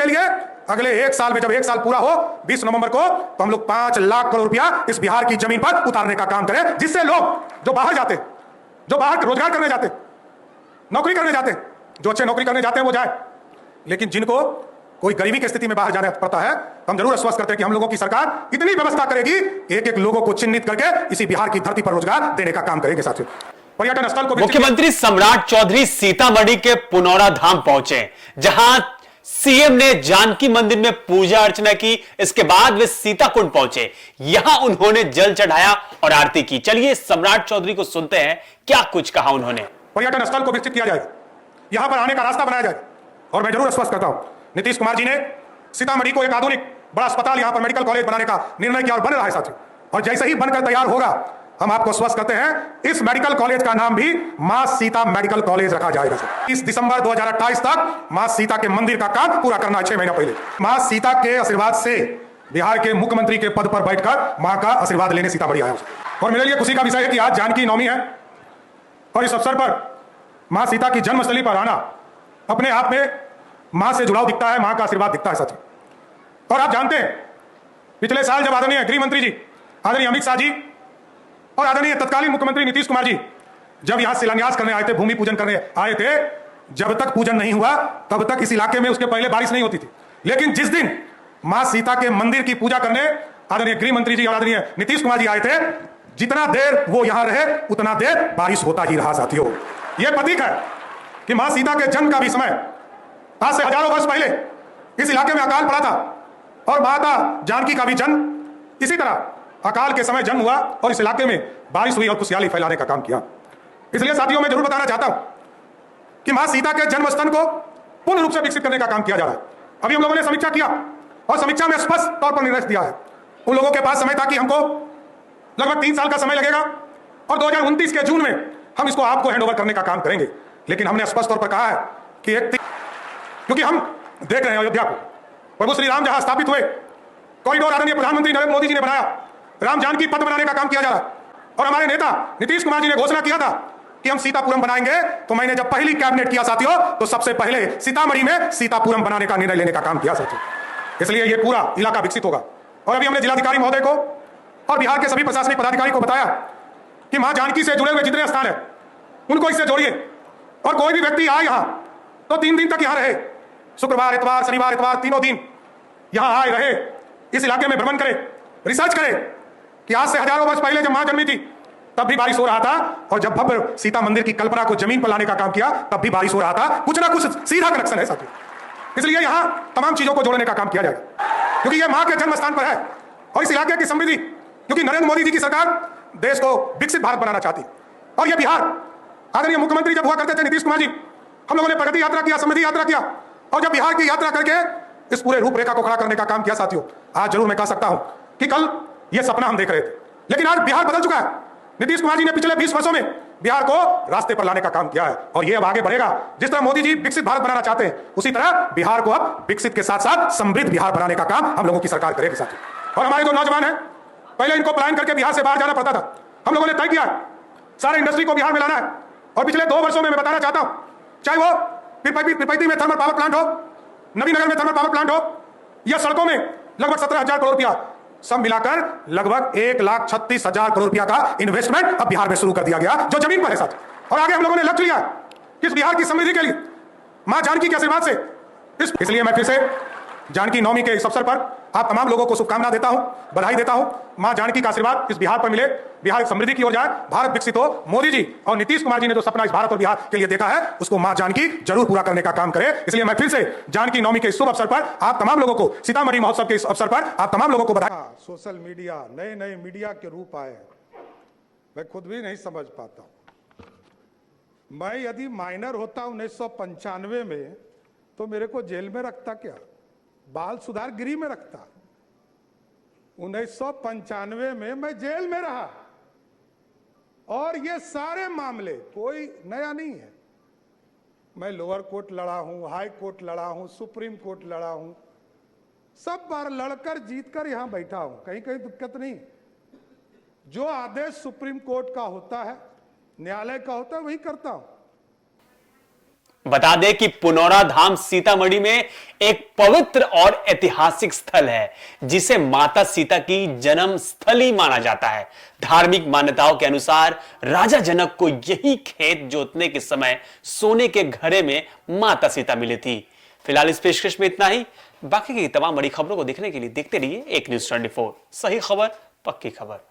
लिए अगले 1 साल में, जब 1 साल पूरा हो 20 नवंबर को, तो हम लोग 5 लाख करोड़ रुपया इस बिहार की जमीन पर उतारने का काम करें, जिससे लोग जो बाहर जाते, जो बाहर रोजगार करने जाते, नौकरी करने जाते, जो अच्छे नौकरी करने जाते हैं वो जाए, लेकिन जिनको कोई गरीबी की स्थिति में बाहर जाना पड़ता है, तो हम जरूर आश्वस्त करते हैं कि हम लोगों की सरकार इतनी व्यवस्था करेगी, एक एक लोगों को चिन्हित करके इसी बिहार की धरती पर रोजगार देने का काम करेंगे। साथियों, पर्यटन स्थल को मुख्यमंत्री सम्राट चौधरी सीतामढ़ी के पुनौरा धाम पहुंचे, जहां सीएम ने जानकी मंदिर में पूजा अर्चना की। इसके बाद वे सीताकुंड पहुंचे, यहां उन्होंने जल चढ़ाया और आरती की। चलिए सम्राट चौधरी को सुनते हैं, क्या कुछ कहा उन्होंने। पर्यटन स्थल को विकसित किया जाएगा, यहां पर आने का रास्ता बनाया जाएगा, और मैं जरूर आश्वस्त करता हूं, नीतीश कुमार जी ने सीतामढ़ी को एक आधुनिक बड़ा अस्पताल, यहां पर मेडिकल कॉलेज बनाने का निर्णय किया और बन रहा है साथियों। और जैसे ही बनकर तैयार होगा, हम आपको आश्वस्त करते हैं, इस मेडिकल कॉलेज का नाम भी मां सीता मेडिकल कॉलेज रखा जाएगा। 30 दिसंबर 2028 तक मां सीता के मंदिर का काम पूरा करना है, 6 महीना पहले। मां सीता के आशीर्वाद से बिहार के मुख्यमंत्री के पद पर बैठकर मां का आशीर्वाद लेने सीतामढ़ी आया। और मेरे लिए खुशी का विषय है कि आज जानकी नवमी है, और इस अवसर पर मां सीता की जन्मस्थली पर आना अपने आप में मां से जुड़ाव दिखता है, मां का आशीर्वाद दिखता है साथियों। और आप जानते हैं, पिछले साल जब आदरणीय गृह मंत्री जी, आदरणीय अमित शाह जी और आदरणीय तत्कालीन मुख्यमंत्री नीतीश कुमार जी जब यहां शिलान्यास करने आए थे, भूमि पूजन करने आए थे, जब तक पूजन नहीं हुआ तब तक इस इलाके में, उसके पहले बारिश नहीं होती थी। लेकिन जिस दिन मां सीता के मंदिर की पूजा करने आदरणीय गृह मंत्री जी और आदरणीय नीतीश कुमार जी आए थे, जितना देर वो यहां रहे उतना देर बारिश होता ही रहा साथियों। यह प्रतीक है कि मां सीता के जन्म का भी समय, आज से हजारों वर्ष पहले इस इलाके में अकाल पड़ा था, और माता जानकी का भी जन्म इसी तरह अकाल के समय जन्म हुआ, और इस इलाके में बारिश हुई और खुशहाली फैलाने का काम किया। इसलिए साथियों, मैं जरूर बताना चाहता हूं कि मां सीता के जन्म स्थान को पूर्ण रूप से विकसित करने का काम किया जा रहा है। अभी हम लोगों ने समीक्षा किया, और समीक्षा में स्पष्ट तौर पर निर्देश दिया है। उन लोगों के पास समय था कि हमको लगभग 3 साल का समय लगेगा, और 2029 के जून में हम इसको आपको हैंड ओवर करने का काम करेंगे। लेकिन हमने स्पष्ट तौर पर कहा है कि क्योंकि हम देख रहे हैं अयोध्या को, प्रभु श्री राम जहां स्थापित हुए, कॉरिडोर आदरणीय प्रधानमंत्री नरेंद्र मोदी जी ने बनाया, राम जानकी पथ बनाने का काम किया जा रहा है। और हमारे नेता नीतीश कुमार जी ने घोषणा किया था कि हम सीतापुरम बनाएंगे। तो मैंने जब पहली कैबिनेट किया साथियों, तो सबसे पहले सीतामढ़ी में सीतापुरम बनाने का निर्णय लेने का काम किया साथियों। इसलिए यह पूरा इलाका विकसित होगा। और अभी हमने जिलाधिकारी महोदय को और बिहार के सभी प्रशासनिक पदाधिकारी को बताया कि मां जानकी से जुड़े हुए जितने स्थान है उनको इससे जोड़िए, और कोई भी व्यक्ति आए यहां तो 3 दिन तक यहां रहे, शुक्रवार, इतवार, शनिवार, इतवार, तीनों दिन यहां आए रहे, इस इलाके में भ्रमण करे, रिसर्च करे कि आज से हजारों वर्ष पहले जब मां जन्मी थी तब भी बारिश हो रहा था, और जब भव्य सीता मंदिर की कल्पना को जमीन पर लाने का काम किया तब भी बारिश हो रहा था। कुछ ना कुछ सीधा कनेक्शन है साथियों। इसलिए यहां तमाम चीजों को जोड़ने का काम किया जाएगा, क्योंकि यह मां के जन्म स्थान पर है। और इस इलाके की समृद्धि, क्योंकि नरेंद्र मोदी जी की सरकार देश को विकसित भारत बनाना चाहती, और यह बिहार, आदरणीय मुख्यमंत्री जब हुआ करते थे नीतीश कुमार जी, हम लोगों ने प्रगति यात्रा किया, समृद्धि यात्रा किया, और जब बिहार की यात्रा करके इस पूरे रूपरेखा को खड़ा करने का काम किया साथियों, आज जरूर मैं कह सकता हूं कि कल यह सपना हम देख रहे थे, लेकिन आज बिहार बदल चुका है। नीतीश कुमार जी ने पिछले 20 वर्षों में बिहार को रास्ते पर लाने का काम किया है, और यह अब आगे बढ़ेगा। जिस तरह मोदी जी विकसित भारत बनाना चाहते हैं, उसी तरह बिहार को अब विकसित के साथ साथ समृद्ध बिहार बनाने का काम हम लोगों की सरकार करेगी साथियों। और हमारे जो नौजवान हैं, पहले इनको प्लान करके बिहार से बाहर जाना पड़ता था, हम लोगों ने तय किया सारे इंडस्ट्री को बिहार में लाना है। और पिछले 2 वर्षों में मैं बताना चाहता हूं, चाहे वो पिरपैती में थर्मल पावर प्लांट हो, नवीनगर में थर्मल पावर प्लांट हो, या सड़कों में लगभग 17,000 करोड़ रुपया, सब मिलाकर लगभग 1,36,000 करोड़ रुपया का इन्वेस्टमेंट अब बिहार में शुरू कर दिया गया, जो जमीन पर है साथ। और आगे हम लोगों ने लक्ष्य लिया कि इस बिहार की समृद्धि के लिए मां जानकी के आशीर्वाद से, इसलिए मैं फिर से जानकी नवमी के इस अवसर पर आप तमाम लोगों को शुभकामना देता हूं, बधाई देता हूं। मां जानकी का आशीर्वाद इस बिहार पर मिले, बिहार समृद्धि की ओर जाए, भारत विकसित हो। मोदी जी और नीतीश कुमार जी ने जो सपना इस भारत और बिहार के लिए देखा है, उसको मां जानकी जरूर पूरा करने का काम करे। इसलिए मैं फिर से जानकी नवमी के इस शुभ अवसर पर आप तमाम लोगों को, सीतामढ़ी महोत्सव के इस अवसर पर आप तमाम लोगों को बधाई। सोशल मीडिया, नए नए मीडिया के रूप आए, मैं खुद भी नहीं समझ पाता हूं। मैं यदि माइनर होता 1995 में तो मेरे को जेल में रखता क्या, बाल सुधार गृह में रखता। 1995 में मैं जेल में रहा, और ये सारे मामले कोई नया नहीं है। मैं लोअर कोर्ट लड़ा हूं, हाई कोर्ट लड़ा हूं, सुप्रीम कोर्ट लड़ा हूं, सब बार लड़कर जीतकर यहां बैठा हूं, कहीं कहीं दिक्कत नहीं। जो आदेश सुप्रीम कोर्ट का होता है, न्यायालय का होता है, वही करता हूं। बता दें कि पुनौरा धाम सीतामढ़ी में एक पवित्र और ऐतिहासिक स्थल है जिसे माता सीता की जन्म स्थली माना जाता है। धार्मिक मान्यताओं के अनुसार राजा जनक को यही खेत जोतने के समय सोने के घड़े में माता सीता मिली थी। फिलहाल इस पेशकश में इतना ही। बाकी की तमाम बड़ी खबरों को देखने के लिए देखते रहिए एक न्यूज़ 24, सही खबर पक्की खबर।